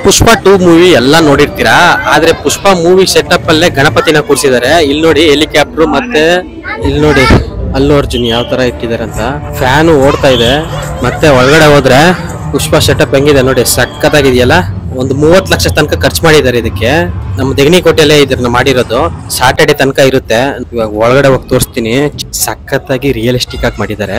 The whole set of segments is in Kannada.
ಪುಷ್ಪ 2 ಮೂವಿ ಎಲ್ಲ ನೋಡಿರ್ತೀರಾ, ಆದ್ರೆ ಪುಷ್ಪ ಮೂವಿ ಸೆಟಪ್ ಅಲ್ಲೇ ಗಣಪತಿನ ಕೂರಿಸಿದ್ದಾರೆ. ಇಲ್ಲಿ ನೋಡಿ ಹೆಲಿಕಾಪ್ಟರ್, ಮತ್ತೆ ಇಲ್ಲಿ ನೋಡಿ ಅಲ್ಲು ಅರ್ಜುನ್ ಯಾವ ತರ ಇಟ್ಟಿದ್ದಾರೆ ಅಂತ. ಫ್ಯಾನ್ ಓಡ್ತಾ ಇದೆ. ಮತ್ತೆ ಒಳಗಡೆ ಹೋದ್ರೆ ಪುಷ್ಪ ಸೆಟಪ್ ಹೆಂಗಿದೆ ನೋಡಿ, ಸಕ್ಕತ್ತಾಗಿದೆಯಲ್ಲ. ಒಂದು 30 ಲಕ್ಷ ತನಕ ಖರ್ಚು ಮಾಡಿದ್ದಾರೆ ಇದಕ್ಕೆ. ನಮ್ಮ ದೆಗಣಿಕೋಟೆಯಲ್ಲೇ ಇದನ್ನ ಮಾಡಿರೋದು. ಸಾಟರ್ಡೆ ತನಕ ಇರುತ್ತೆ. ಇವಾಗ ಒಳಗಡೆ ಹೋಗಿ ತೋರಿಸ್ತೀನಿ. ಸಕ್ಕತ್ತಾಗಿ ರಿಯಲಿಸ್ಟಿಕ್ ಆಗಿ ಮಾಡಿದ್ದಾರೆ.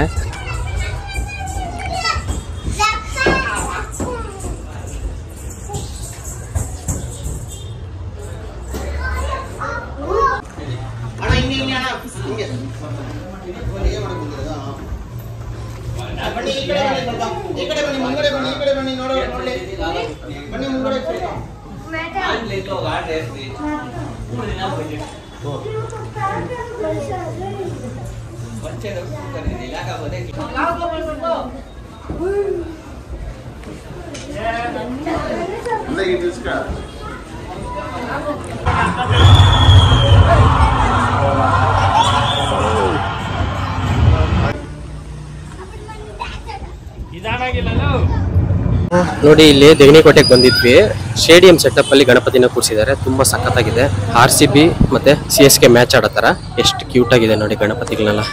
ನೋಡಿ ಇಲ್ಲಿ ದೆಗಣಿಕೋಟೆಗೆ ಬಂದಿದ್ವಿ. ಸ್ಟೇಡಿಯಂ ಸೆಟಪ್ ಅಲ್ಲಿ ಗಣಪತಿನ ಕೂರಿಸಿದ್ದಾರೆ. ತುಂಬಾ ಸಖತ್ತಾಗಿದೆ. RCB ಮತ್ತೆ CSK ಮ್ಯಾಚ್ ಆಡೋ ತರ ಎಷ್ಟು ಕ್ಯೂಟ್ ಆಗಿದೆ ನೋಡಿ ಗಣಪತಿಗಳನ್ನೆಲ್ಲ.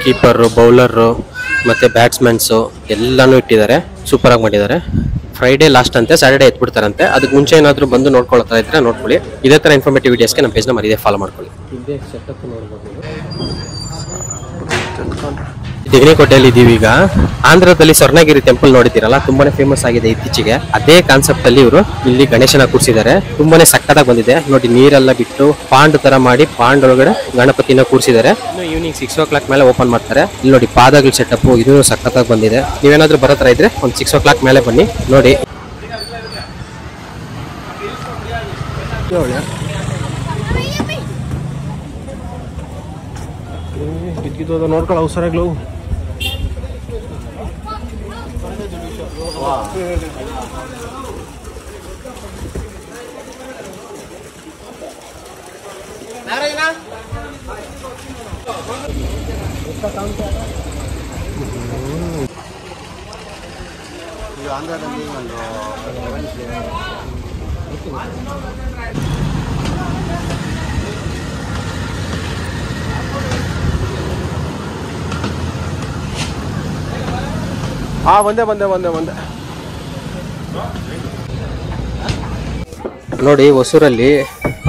ಕೀಪರ್, ಬೌಲರ್ ಮತ್ತೆ ಬ್ಯಾಟ್ಸ್ಮನ್ಸ್ ಎಲ್ಲಾನು ಇಟ್ಟಿದ್ದಾರೆ. ಸೂಪರ್ ಆಗಿ ಮಾಡಿದ್ದಾರೆ. ಫ್ರೈಡೇ ಲಾಸ್ಟ್ ಅಂತೆ, ಸ್ಯಾಟರ್ಡೇ ಎತ್ಬಿಡ್ತಾರಂತೆ. ಅದಕ್ಕೆ ಮುಂಚೆ ಏನಾದ್ರು ಬಂದು ನೋಡ್ಕೊಳ್ತಾ ಇದ್ರೆ ನೋಡ್ಕೊಳ್ಳಿ. ಇದೇ ತರ ಇನ್ಫಾರ್ಮೇಟಿವ್ ವಿಡಿಯೋಸ್ಗೆ ನಮ್ಮ ಪೇಜ್ನ ಮರಿದೇ ಫಾಲೋ ಮಾಡ್ಕೊಳ್ಳಿ. ಇದೇ ಸೆಟಪ್ ನೋಡ್ಬೋದು. ದೆಗಣಿಕೋಟೆಯಲ್ಲಿ ಇದೀವಿ ಈಗ. ಆಂಧ್ರದಲ್ಲಿ ಸ್ವರ್ಣಗಿರಿ ಟೆಂಪಲ್ ನೋಡಿದ್ದೀರಲ್ಲ, ತುಂಬಾನೇ ಫೇಮಸ್ ಆಗಿದೆ ಇತ್ತೀಚೆಗೆ. ಅದೇ ಕಾನ್ಸೆಪ್ಟ್ ಅಲ್ಲಿ ಇವರು ಇಲ್ಲಿ ಗಣೇಶನ ಕೂರಿಸಿದ್ದಾರೆ. ತುಂಬಾನೇ ಸಕ್ಕತ್ತಾಗಿ ಬಂದಿದೆ ನೋಡಿ. ನೀರೆಲ್ಲ ಬಿಟ್ಟು ಪಾಂಡ್ ತರ ಮಾಡಿ ಪಾಂಡ್ ಒಳಗಡೆ ಗಣಪತಿನ ಕೂರಿಸಿದ್ದಾರೆ. ಇನ್ನು ಈವ್ನಿಂಗ್ 6 o'clock ಮೇಲೆ ಓಪನ್ ಮಾಡ್ತಾರೆ. ಇಲ್ಲಿ ನೋಡಿ ಪಾದಗಳ ಸೆಟಪ್ ಇದು ಸಕ್ಕತ್ತಾಗಿ ಬಂದಿದೆ. ನೀವೇನಾದ್ರೂ ಬರೋ ತರ ಇದ್ರೆ ಒಂದು 6 o'clock ಮೇಲೆ ಬನ್ನಿ ನೋಡಿ. ನೋಡ್ಕೊಳ್ಳೋ ಅವಸರಗಳು. ಆಂಧ್ರದಲ್ಲಿ ಒಂದು ಬಂದೆ ನೋಡಿ. ಹೊಸೂರಲ್ಲಿ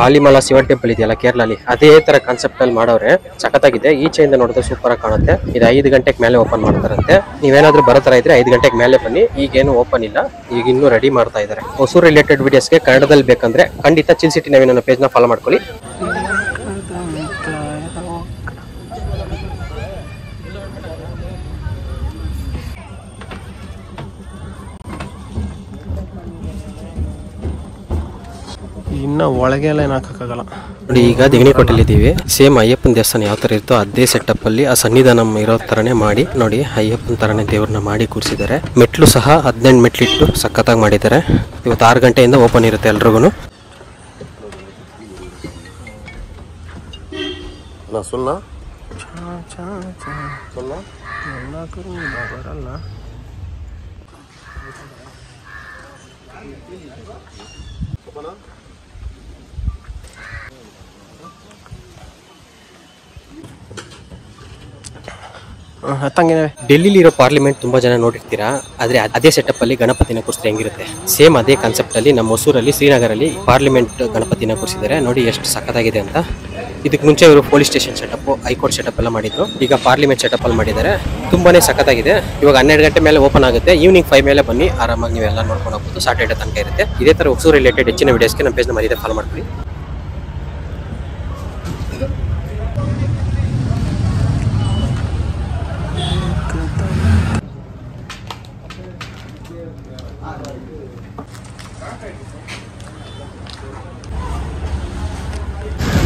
ಆಲಿಮಲ ಶಿವನ್ ಟೆಂಪಲ್ ಇದೆಯಲ್ಲ ಕೇರಳಲ್ಲಿ, ಅದೇ ತರ ಕಾನ್ಸೆಪ್ಟ್ ಅಲ್ಲಿ ಮಾಡವ್ರೆ. ಸಖತ್ತಾಗಿದೆ. ಈಚೆಯಿಂದ ನೋಡಿದ್ರೆ ಸೂಪರ್ ಆಗಿ ಕಾಣುತ್ತೆ. ಇದು 5 ಗಂಟೆಗೆ ಮೇಲೆ ಓಪನ್ ಮಾಡ್ತಾರಂತೆ. ನೀವೇನಾದ್ರೂ ಬರೋ ತರ ಇದ್ರೆ 5 ಗಂಟೆಗೆ ಮೇಲೆ ಬನ್ನಿ. ಈಗೇನು ಓಪನ್ ಇಲ್ಲ, ಈಗ ಇನ್ನೂ ರೆಡಿ ಮಾಡ್ತಾ ಇದ್ದಾರೆ. ಹೊಸೂರು ರಿಲೇಟೆಡ್ ವಿಡಿಯೋಸ್ಗೆ ಕನ್ನಡದಲ್ಲಿ ಬೇಕಂದ್ರೆ ಖಂಡಿತ ಚಿಲ್ ಸಿಟಿ ನವೀನ್ ನನ್ನ ಪೇಜ್ನ ಫಾಲೋ ಮಾಡ್ಕೊಳ್ಳಿ. ಇನ್ನ ಒಳಗೆಲ್ಲ ಏನು ಹಾಕಕ್ಕಾಗಲ್ಲ ನೋಡಿ. ಈಗ ದೆಗಣಿಕೋಟೆಯಲ್ಲಿ ಇದ್ದೀವಿ. ಸೇಮ್ ಅಯ್ಯಪ್ಪನ ದೇವಸ್ಥಾನ ಯಾವ ತರ ಇರ್ತೋ ಅದೇ ಸೆಟಪ್ ಅಲ್ಲಿ ಆ ಸನ್ನಿಧಾನಂ ಇರೋ ತರನೇ ಮಾಡಿ ನೋಡಿ. ಅಯ್ಯಪ್ಪನ ತರನೇ ದೇವ್ರನ್ನ ಮಾಡಿ ಕೂರಿಸಿದ್ದಾರೆ. ಮೆಟ್ಲು ಸಹ 18 ಮೆಟ್ಲಿಟ್ಟು ಸಖತ್ತಾಗಿ ಮಾಡಿದ್ದಾರೆ. ಇವತ್ತು 6 ಗಂಟೆಯಿಂದ ಓಪನ್ ಇರುತ್ತೆ ಎಲ್ರಿಗೂ. ಬರಲ್ಲ. ಡೆಲ್ಲಿಲಿ ಇರೋ ಪಾರ್ಲಿಮೆಂಟ್ ತುಂಬಾ ಜನ ನೋಡಿರ್ತೀರಾ, ಆದ್ರೆ ಅದೇ ಸೆಟಪ್ ಅಲ್ಲಿ ಗಣಪತಿನ ಕೂರಿಸಿದ್ರೆ ಹೆಂಗಿರುತ್ತೆ. ಸೇಮ್ ಅದೇ ಕಾನ್ಸೆಪ್ಟ್ ಅಲ್ಲಿ ನಮ್ಮ ಹೊಸೂರಲ್ಲಿ ಶ್ರೀನಗರಲ್ಲಿ ಪಾರ್ಲಿಮೆಂಟ್ ಗಣಪತಿನ ಕೂರಿಸಿದ್ದಾರೆ. ನೋಡಿ ಎಷ್ಟು ಸಖತ್ತಾಗಿದೆ ಅಂತ. ಇದಕ್ಕೆ ಮುಂಚೆ ಇವರು police station setup, high court setup ಎಲ್ಲ ಮಾಡಿದ್ರು. ಈಗ ಪಾರ್ಲಿಮೆಂಟ್ ಸೆಟಪ್ ಅಲ್ಲಿ ಮಾಡಿದ್ದಾರೆ. ತುಂಬಾನೇ ಸಖತ್ತಾಗಿದೆ. ಇವಾಗ 12 ಗಂಟೆ ಮೇಲೆ ಓಪನ್ ಆಗುತ್ತೆ. ಈವ್ನಿಂಗ್ 5 ಮೇಲೆ ಬನ್ನಿ, ಆರಾಮಾಗಿ ನೀವೆಲ್ಲ ನೋಡ್ಕೊಂಡು ಹೋಗ್ಬೋದು. ಸಾಟರ್ಡೆ ತನಕ ಇರುತ್ತೆ. ಇದೇ ತರ ಹೊಸೂರು ರಿಲೇಟೆಡ್ ಹೆಚ್ಚಿನ ವಿಡಿಯೋಸ್ಗೆ ನಮ್ಮ ಪೇಜ್ನ ಮರಿದೇ ಫಾಲೋ ಮಾಡ್ಕೊಳ್ಳಿ.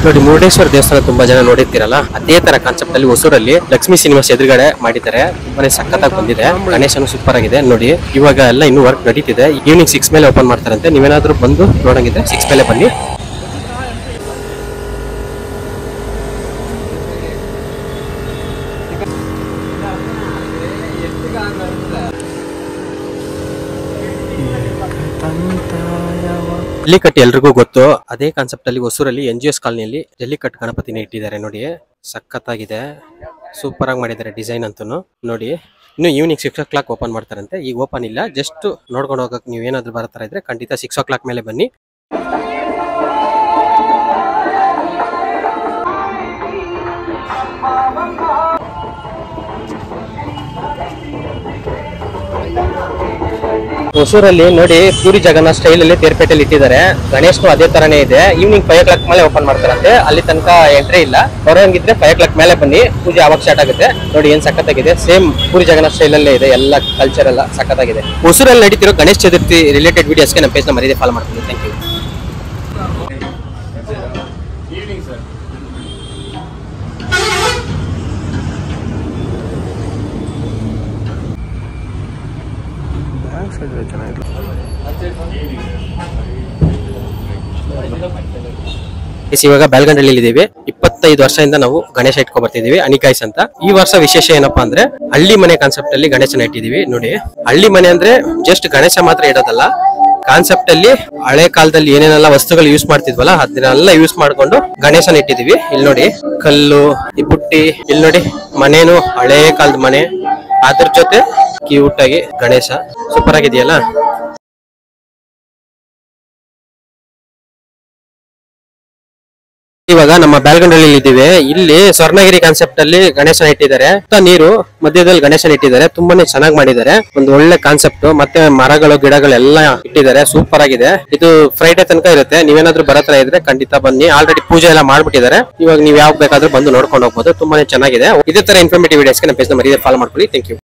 ನೋಡಿ ಮುರುಡೇಶ್ವರ ದೇವಸ್ಥಾನ ತುಂಬಾ ಜನ ನೋಡಿರ್ತೀರಲ್ಲ, ಅದೇ ತರ ಕಾನ್ಸೆಪ್ಟ್ ಅಲ್ಲಿ ಹೊಸೂರಲ್ಲಿ ಲಕ್ಷ್ಮೀ ಸಿನಿಮಾಸ್ ಎದುರುಗಡೆ ಮಾಡಿದ್ದಾರೆ. ತುಂಬಾನೇ ಸಖತ್ತಾಗಿ ಬಂದಿದೆ. ಗಣೇಶನು ಸೂಪರ್ ಆಗಿದೆ ನೋಡಿ. ಇವಾಗ ಎಲ್ಲ ಇನ್ನೂ ವರ್ಕ್ ನಡೀತಿದೆ. ಈವ್ನಿಂಗ್ 6 ಮೇಲೆ ಓಪನ್ ಮಾಡ್ತಾರಂತೆ. ನೀವೇನಾದ್ರೂ ಬಂದು ನೋಡಂಗಿದ್ರೆ 6 ಮೇಲೆ ಬನ್ನಿ. ಜಲ್ಲಿಕಟ್ಟು ಎಲ್ರಿಗೂ ಗೊತ್ತು. ಅದೇ ಕಾನ್ಸೆಪ್ಟ್ ಅಲ್ಲಿ ಹೊಸೂರಲ್ಲಿ NGOs ಕಾಲನಿಯಲ್ಲಿ ಜಲ್ಲಿಕಟ್ಟು ಗಣಪತಿನ ಇಟ್ಟಿದ್ದಾರೆ ನೋಡಿ. ಸಖತ್ತಾಗಿದೆ, ಸೂಪರ್ ಆಗಿ ಮಾಡಿದ್ದಾರೆ ಡಿಸೈನ್ ಅಂತೂ ನೋಡಿ. ಇನ್ನು ಈವ್ನಿಂಗ್ 6 o'clock ಓಪನ್ ಮಾಡ್ತಾರಂತೆ. ಈಗ ಓಪನ್ ಇಲ್ಲ, ಜಸ್ಟ್ ನೋಡ್ಕೊಂಡು ಹೋಗಕ್ಕೆ ನೀವು ಏನಾದ್ರು ಬರತ್ತರ ಇದ್ರೆ ಖಂಡಿತ 6 o'clock ಮೇಲೆ ಬನ್ನಿ. ಹೊಸೂರಲ್ಲಿ ನೋಡಿ ಪೂರಿ ಜಗನ್ನಾಥ್ ಸ್ಟೈಲ್ ಅಲ್ಲಿ ತೇರ್ಪೇಟೆಯಲ್ಲಿ ಇಟ್ಟಿದ್ದಾರೆ. ಗಣೇಶ್ನು ಅದೇ ತರನೇ ಇದೆ. ಈವ್ನಿಂಗ್ 5 o'clock ಮೇಲೆ ಓಪನ್ ಮಾಡ್ತಾರಂತೆ. ಅಲ್ಲಿ ತನಕ ಎಂಟ್ರಿ ಇಲ್ಲ. ಬರೋಂಗಿದ್ರೆ 5 o'clock ಮೇಲೆ ಬನ್ನಿ, ಪೂಜೆ ಅವಾಗ ಸ್ಟಾರ್ಟ್ ಆಗುತ್ತೆ. ನೋಡಿ ಏನ್ ಸಖತ್ತಾಗಿದೆ, ಸೇಮ್ ಪೂರಿ ಜಗನ್ನಾಥ್ ಸ್ಟೈಲ್ ಅಲ್ಲೇ ಇದೆ. ಎಲ್ಲ ಕಲ್ಚರ್ ಎಲ್ಲ ಸಖತ್ತಾಗಿದೆ. ಹೊಸೂರಲ್ಲಿ ನಡೀತಿರೋ ಗಣೇಶ್ ಚತುರ್ಥಿ ರಿಲೇಟೆಡ್ ವಿಡಿಯೋಸ್ಗೆ ನಮ್ಮ ಪೇಜ್ ನ ಮರೀದೆ ಫಾಲೋ ಮಾಡ್ತೀನಿ. Thank you. ಇವಾಗ ಬೆಳಗಂಡಳ್ಳಿ ಇದೀವಿ. 25 ವರ್ಷದಿಂದ ನಾವು ಗಣೇಶ ಇಟ್ಕೊಂಡ್ ಬರ್ತಿದೀವಿ, ಅನಿಕಾಯ್ಸ್ ಅಂತ. ಈ ವರ್ಷ ವಿಶೇಷ ಏನಪ್ಪಾ ಅಂದ್ರೆ ಹಳ್ಳಿ ಮನೆ ಕಾನ್ಸೆಪ್ಟ್ ಅಲ್ಲಿ ಗಣೇಶನ ಇಟ್ಟಿದೀವಿ ನೋಡಿ. ಹಳ್ಳಿ ಮನೆ ಅಂದ್ರೆ ಜಸ್ಟ್ ಗಣೇಶ ಮಾತ್ರ ಇಡೋದಲ್ಲ, ಕಾನ್ಸೆಪ್ಟ್ ಅಲ್ಲಿ ಹಳೆ ಕಾಲದಲ್ಲಿ ಏನೇನೆಲ್ಲ ವಸ್ತುಗಳು ಯೂಸ್ ಮಾಡ್ತಿದ್ವಲ್ಲ ಅದನ್ನೆಲ್ಲ ಯೂಸ್ ಮಾಡ್ಕೊಂಡು ಗಣೇಶನ ಇಟ್ಟಿದೀವಿ. ಇಲ್ಲಿ ನೋಡಿ ಕಲ್ಲು, ಈ ಬುಟ್ಟಿ, ಇಲ್ಲಿ ನೋಡಿ ಮನೇನು ಹಳೆ ಕಾಲದ ಮನೆ, ಅದ್ರ ಜೊತೆ ಕ್ಯೂಟ್ ಆಗಿ ಗಣೇಶ ಸೂಪರ್ ಆಗಿದೆಯಲ್ಲ. ಇವಾಗ ನಮ್ಮ ಬ್ಯಾಲ್ಗಂಡಳ್ಳಿ ಇದ್ದೀವಿ. ಇಲ್ಲಿ ಸ್ವರ್ಣಗಿರಿ ಕಾನ್ಸೆಪ್ಟ್ ಅಲ್ಲಿ ಗಣೇಶನ ಇಟ್ಟಿದ್ದಾರೆ. ನೀರು ಮಧ್ಯದಲ್ಲಿ ಗಣೇಶನ ಇಟ್ಟಿದ್ದಾರೆ. ತುಂಬಾನೇ ಚೆನ್ನಾಗಿ ಮಾಡಿದ್ದಾರೆ. ಒಂದು ಒಳ್ಳೆ ಕಾನ್ಸೆಪ್ಟ್. ಮತ್ತೆ ಮರಗಳು ಗಿಡಗಳೆಲ್ಲ ಇಟ್ಟಿದ್ದಾರೆ. ಸೂಪರ್ ಆಗಿದೆ. ಇದು ಫ್ರೈಡೆ ತನಕ ಇರುತ್ತೆ. ನೀವೇನಾದ್ರೂ ಬರತ್ರ ಇದ್ರೆ ಖಂಡಿತ ಬನ್ನಿ. ಆಲ್ರೆಡಿ ಪೂಜೆ ಎಲ್ಲ ಮಾಡ್ಬಿಟ್ಟಿದ್ದಾರೆ. ಇವಾಗ ನೀವು ಯಾವಾಗ ಬೇಕಾದ್ರೂ ಬಂದು ನೋಡ್ಕೊಂಡು ಹೋಗ್ಬೋದು. ತುಂಬಾನೇ ಚೆನ್ನಾಗಿದೆ. ಇದೇ ತರ ಇನ್ಫಾರ್ಮೇಟಿವ್ ವಿಡಿಯೋಸ್ಗೆ ನಮ್ಮ ಪೇಜ್ ನ ಮರೀದೆ ಫಾಲೋ ಮಾಡ್ಕೊಳ್ಳಿ. Thank you.